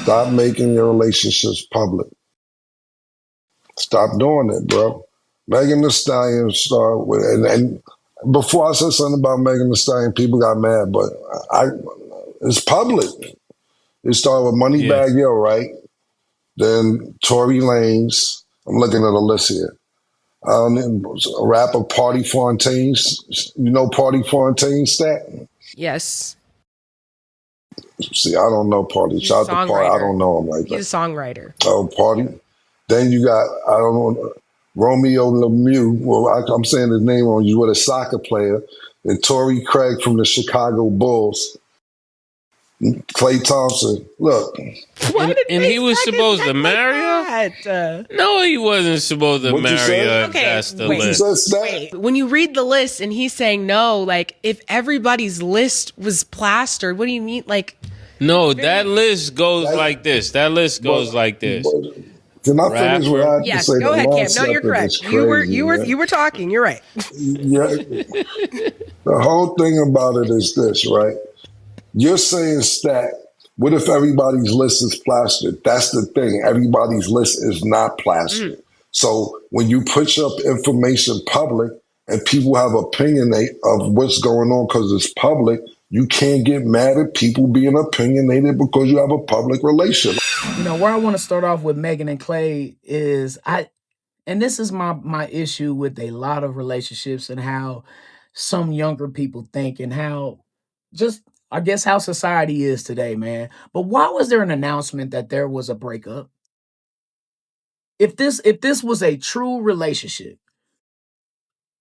Stop making your relationships public. Stop doing it, bro. Megan Thee Stallion started with, and before I said something about Megan Thee Stallion, people got mad, but I it's public. It started with Yeah. Moneybagg Yo, right? Then Tory Lanez. I'm looking at a list here. Rapper Party Fontaines. You know Party Fontaine stat? Yes. See, I don't know Party. He's a Shout out to Party. I songwriter. don't know him like that. He's a songwriter. Oh, Party. Then you got, I don't know, Romeo Lemieux. Well, I'm saying his name wrong. He's with a soccer player. And Torrey Craig from the Chicago Bulls. Klay Thompson. Look. And he was supposed to marry her? No, he wasn't supposed to What'd you marry say? her. Okay, That's the wait. list. You said stat? Wait, when you read the list and he's saying no, like if everybody's list was plastered, what do you mean? Like, No, that list goes like this. That list goes like this. Can I finish what I have to yes, say? go The ahead, Cam. last No, you're second correct. is crazy, You were talking. You're right. Yeah. The whole thing about it is this, right? You're saying stat. What if everybody's list is plastered? That's the thing. Everybody's list is not plastered. So when you push up information public and people have opinion of what's going on because it's public, you can't get mad at people being opinionated because you have a public relation. You know, where I want to start off with Megan and Klay is and this is my issue with a lot of relationships and how some younger people think and how just I guess how society is today, man. But why was there an announcement that there was a breakup? If this was a true relationship,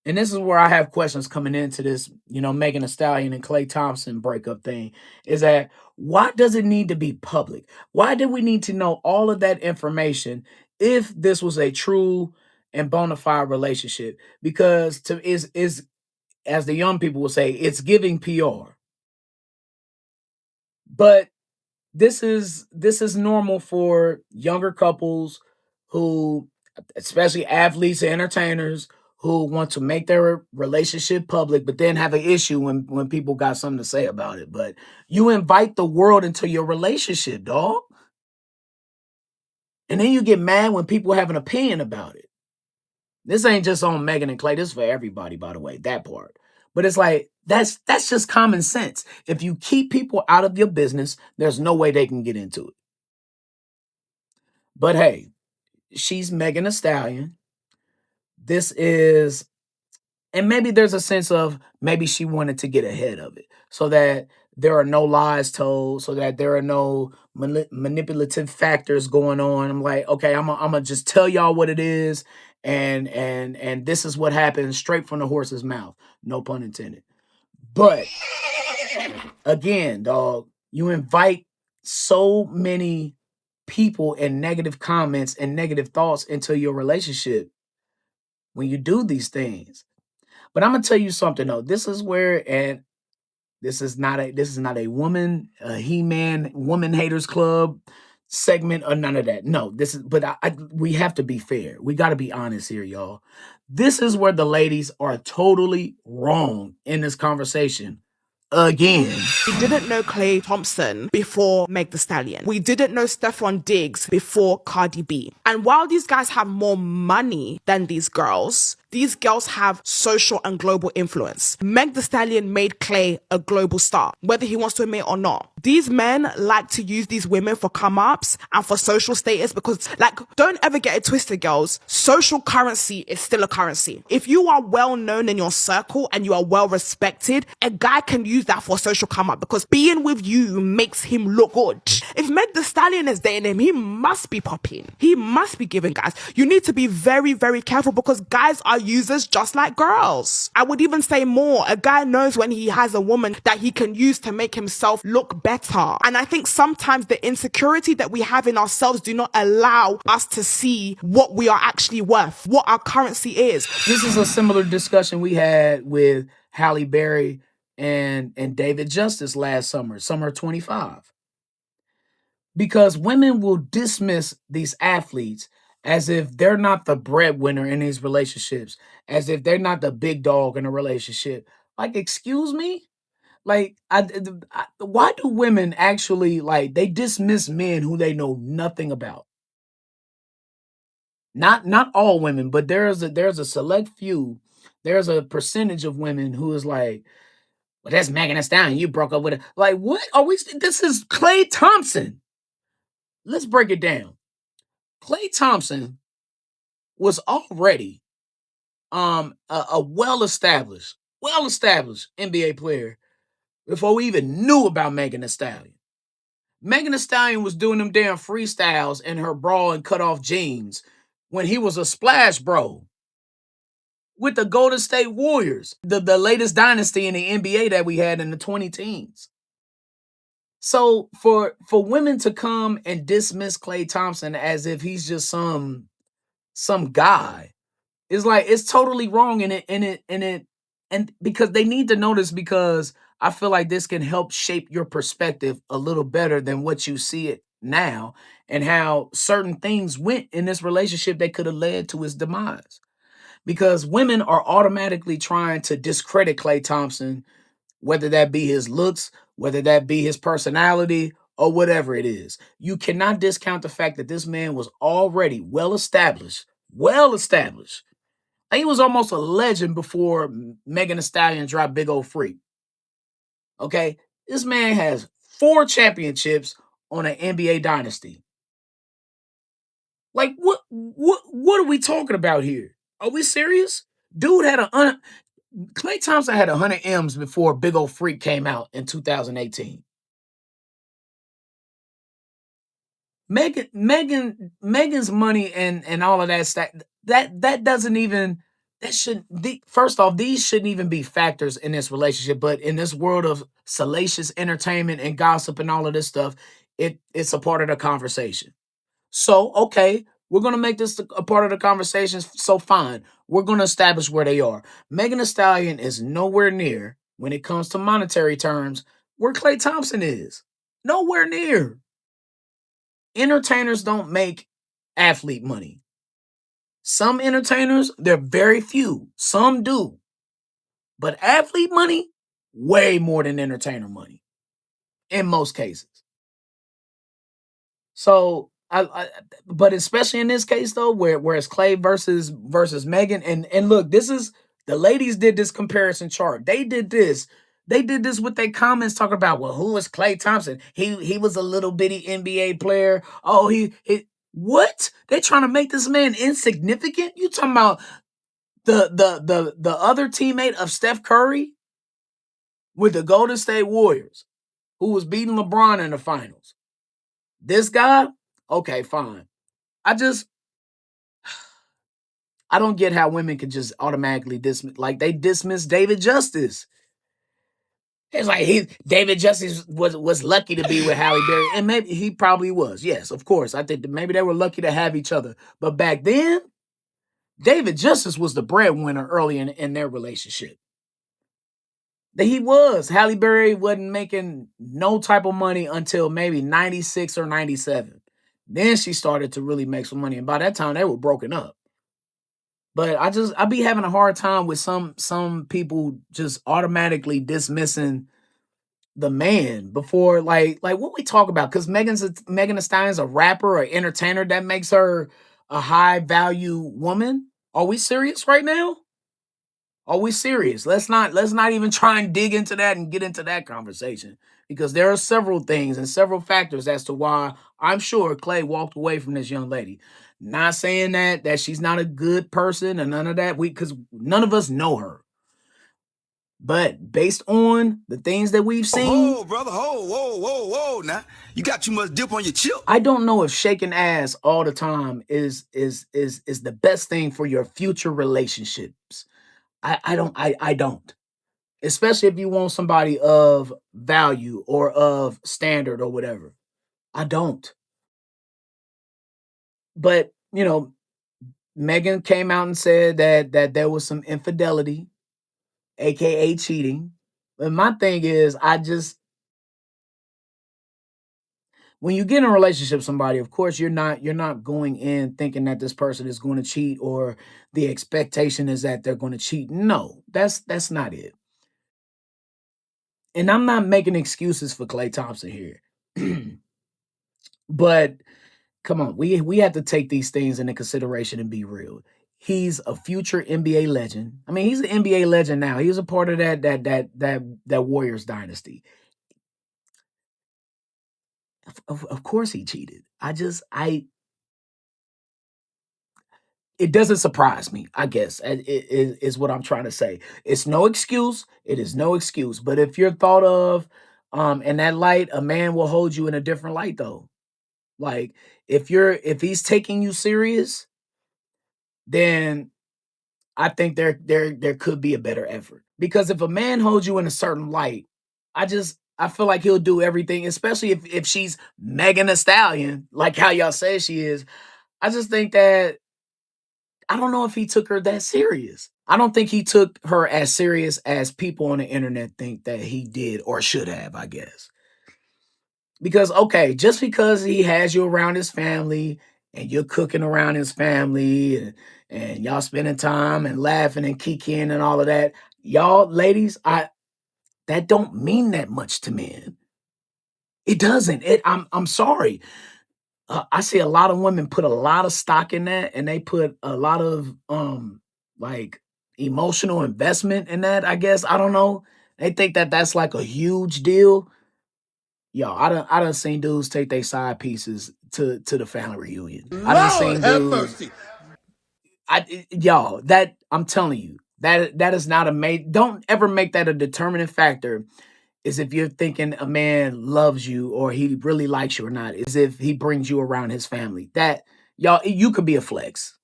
and this is where I have questions coming into this, you know, Megan Thee Stallion and Klay Thompson breakup thing, is that why does it need to be public? Why do we need to know all of that information if this was a true and bona fide relationship? Because is as the young people will say, it's giving PR. But this is normal for younger couples who, especially athletes and entertainers, who want to make their relationship public, but then have an issue when people got something to say about it. But you invite the world into your relationship, dog. And then you get mad when people have an opinion about it. This ain't just on Megan and Klay. This is for everybody, by the way, that part. But it's like, that's just common sense. If you keep people out of your business, there's no way they can get into it. But hey, she's Megan Thee Stallion. This is, and maybe there's a sense of maybe she wanted to get ahead of it so that there are no lies told, so that there are no manipulative factors going on. I'm like, okay, I'm gonna just tell y'all what it is, and this is what happens straight from the horse's mouth. No pun intended. But again, dog, you invite so many people and negative comments and negative thoughts into your relationship when you do these things. But I'm gonna tell you something though. This is where, and this is not a woman, a He-Man woman haters club segment or none of that. No, this is, but we have to be fair. We got to be honest here, y'all. This is where the ladies are totally wrong in this conversation. Again. We didn't know Klay Thompson before Meg Thee Stallion. We didn't know Stephon Diggs before Cardi B. And while these guys have more money than these girls have social and global influence. Meg Thee Stallion made Klay a global star, whether he wants to admit or not. These men like to use these women for come-ups and for social status because, like, don't ever get it twisted, girls. Social currency is still a currency. If you are well known in your circle and you are well respected, a guy can use that for social come-up because being with you makes him look good. If Meg Thee Stallion is dating him, he must be popping. He must be giving guys. You need to be very, very careful because guys are users just like girls. I would even say more. A guy knows when he has a woman that he can use to make himself look better. And I think sometimes the insecurity that we have in ourselves do not allow us to see what we are actually worth, what our currency is. This is a similar discussion we had with Halle Berry and David Justice last summer 25. Because women will dismiss these athletes as if they're not the breadwinner in these relationships, as if they're not the big dog in a relationship. Like, excuse me? Like, why do women actually like they dismiss men who they know nothing about? Not all women, but there's a select few. There's a percentage of women who is like, well, that's Megan Thee Stallion. You broke up with her. Like, what are we? This is Klay Thompson. Let's break it down. Klay Thompson was already a well-established NBA player before we even knew about Megan Thee Stallion. Megan Thee Stallion was doing them damn freestyles in her bra and cut off jeans when he was a splash bro with the Golden State Warriors, the latest dynasty in the NBA that we had in the 20 teens. So for women to come and dismiss Klay Thompson as if he's just some guy, it's like it's totally wrong and because they need to know this, because I feel like this can help shape your perspective a little better than what you see it now, and how certain things went in this relationship that could have led to his demise. Because women are automatically trying to discredit Klay Thompson, whether that be his looks, whether that be his personality, or whatever it is. You cannot discount the fact that this man was already well established. He was almost a legend before Megan Thee Stallion dropped Big Old Freak. Okay? This man has 4 championships on an NBA dynasty. Like, what are we talking about here? Are we serious? Dude had Klay Thompson had 100 M's before Big Old Freak came out in 2018. Megan's money and all of that stuff, that doesn't even, that shouldn't, first off, these shouldn't even be factors in this relationship. But in this world of salacious entertainment and gossip and all of this stuff, it's a part of the conversation. So, okay, we're going to make this a part of the conversation. So fine, we're going to establish where they are. Megan Thee Stallion is nowhere near, when it comes to monetary terms, where Klay Thompson is. Nowhere near. Entertainers don't make athlete money. Some entertainers, they're very few. Some do. But athlete money, way more than entertainer money in most cases. So, but especially in this case though, where it's Klay versus Megan, and look, this is, the ladies did this comparison chart. They did this with their comments talking about, well, who is Klay Thompson? He was a little bitty NBA player. Oh, he what? They trying to make this man insignificant? You talking about the other teammate of Steph Curry with the Golden State Warriors, who was beating LeBron in the finals. This guy, okay, fine. I don't get how women can just automatically dismiss, like they dismiss David Justice. It's like David Justice was lucky to be with Halle Berry, and maybe he probably was. Yes, of course. I think that maybe they were lucky to have each other. But back then, David Justice was the breadwinner early in their relationship. That he was. Halle Berry wasn't making no type of money until maybe 96 or 97. Then she started to really make some money, and by that time they were broken up. But I be having a hard time with some people just automatically dismissing the man before, like what we talk about, because Megan Thee Stallion's a rapper or entertainer, that makes her a high value woman. Are we serious right now? Are we serious? Let's not even try and dig into that and get into that conversation, because there are several things and several factors as to why I'm sure Klay walked away from this young lady. Not saying that she's not a good person and none of that, because none of us know her. But based on the things that we've seen, Oh, brother, whoa, now you got too much dip on your chip. I don't know if shaking ass all the time is the best thing for your future relationships. I don't. Especially if you want somebody of value or of standard or whatever. I don't. But, Megan came out and said that there was some infidelity, aka cheating. And my thing is, when you get in a relationship with somebody, of course you're not going in thinking that this person is going to cheat, or the expectation is that they're going to cheat. No, that's not it. and I'm not making excuses for Klay Thompson here, but come on, we have to take these things into consideration and be real. He's a future NBA legend. I mean, he's an NBA legend now. He was a part of that Warriors dynasty. Of course he cheated. It doesn't surprise me, I guess, is what I'm trying to say. It's no excuse. It is no excuse. But if you're thought of in that light, a man will hold you in a different light though. Like if he's taking you serious, then I think there could be a better effort. Because if a man holds you in a certain light, I feel like he'll do everything, especially if she's Megan Thee Stallion, like how y'all say she is. I just think that I don't know if he took her that serious. I don't think he took her as serious as people on the internet think that he did or should have, I guess. Because, okay, just because he has you around his family and you're cooking around his family and y'all spending time and laughing and kicking and all of that, y'all ladies, that don't mean that much to men. It doesn't. I'm sorry. I see a lot of women put a lot of stock in that, and they put a lot of like emotional investment in that. I guess I don't know. They think that that's like a huge deal. Yo, I done seen dudes take their side pieces to the family reunion. I done seen dudes. Y'all, that I'm telling you, that is not don't ever make that a determining factor. Is if you're thinking a man loves you or he really likes you or not, is if he brings you around his family. That y'all, you could be a flex.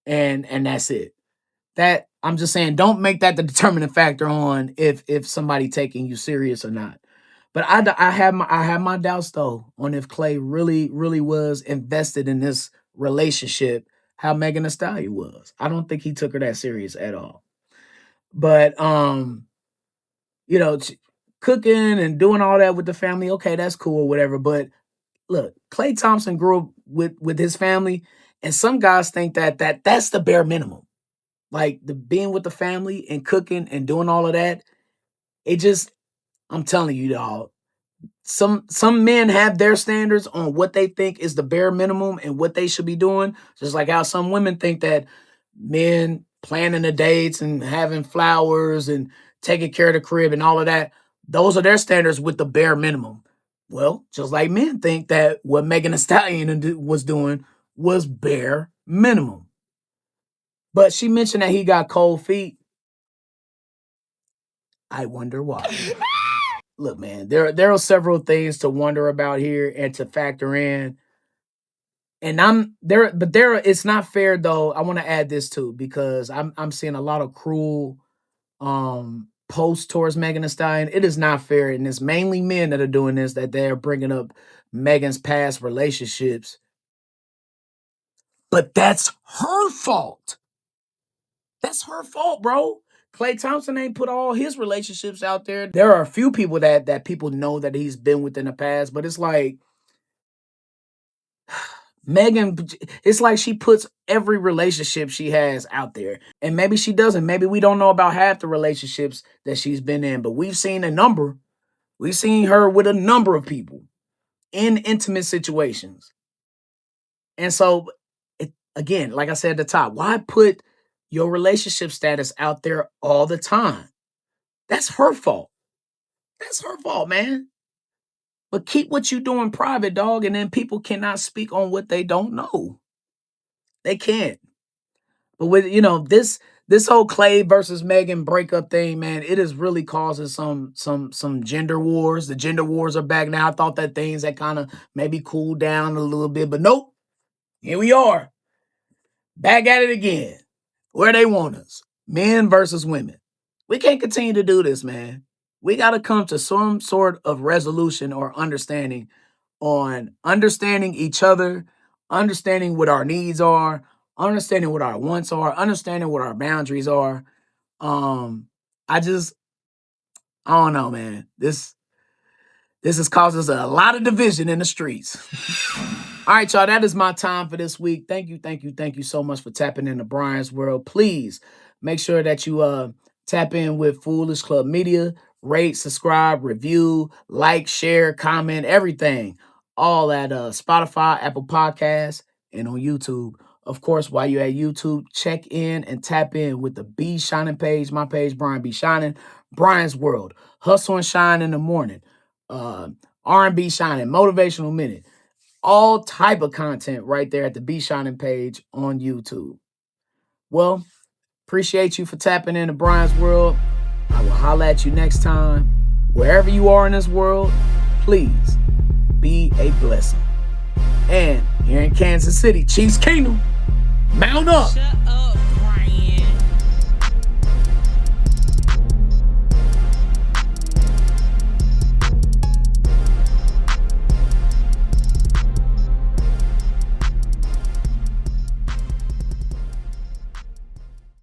And that's it. That I'm just saying, don't make that the determining factor on if somebody taking you serious or not. But I have my doubts though on if Klay really was invested in this relationship, how Megan Thee Stallion was. I don't think he took her that serious at all. But you know, cooking and doing all that with the family, okay, that's cool, whatever. But look, Klay Thompson grew up with his family, and some guys think that's the bare minimum. Like the being with the family and cooking and doing all of that, it just, I'm telling you, y'all, some men have their standards on what they think is the bare minimum and what they should be doing. Just like how some women think that men planning the dates and having flowers and taking care of the crib and all of that, those are their standards with the bare minimum. Well, just like men think that what Megan Thee Stallion was doing was bare minimum. But she mentioned that he got cold feet. I wonder why. Look, man, there are several things to wonder about here and to factor in. And I'm there, but there it's not fair though. I want to add this too, because I'm seeing a lot of cruel posts towards Megan Thee Stallion. It is not fair, and it's mainly men that are doing this, that they're bringing up Megan's past relationships. But that's her fault. That's her fault, bro. Klay Thompson ain't put all his relationships out there. There are a few people that people know that he's been with in the past, but it's like Megan, it's like she puts every relationship she has out there. And maybe she doesn't. Maybe we don't know about half the relationships that she's been in, but we've seen a number. We've seen her with a number of people in intimate situations. And so, again, like I said at the top, why put your relationship status out there all the time? That's her fault. That's her fault, man. But keep what you doing private, dog, and then people cannot speak on what they don't know. They can't. But with this whole Klay versus Megan breakup thing, man, it is really causing some gender wars. The gender wars are back now. I thought that things had kind of maybe cooled down a little bit, but nope. Here we are. Back at it again. Where they want us. Men versus women. We can't continue to do this, man. We got to come to some sort of resolution or understanding on understanding each other, understanding what our needs are, understanding what our wants are, understanding what our boundaries are. I don't know, man. This has caused us a lot of division in the streets. All right, y'all, that is my time for this week. Thank you so much for tapping into Brian's World. Please make sure that you tap in with Foolish Club Media rate, subscribe, review, like, share, comment, everything. All at Spotify, Apple Podcasts, and on YouTube. Of course, while you're at YouTube, check in and tap in with the Be Shining page. My page, Brian B. Shining. Brian's World. Hustle and Shine in the morning. R&B Shining. Motivational Minute. All type of content right there at the Be Shining page on YouTube. Well, appreciate you for tapping into Brian's World. I will holler at you next time. Wherever you are in this world, please be a blessing. And here in Kansas City, Chiefs Kingdom, mount up. Shut up.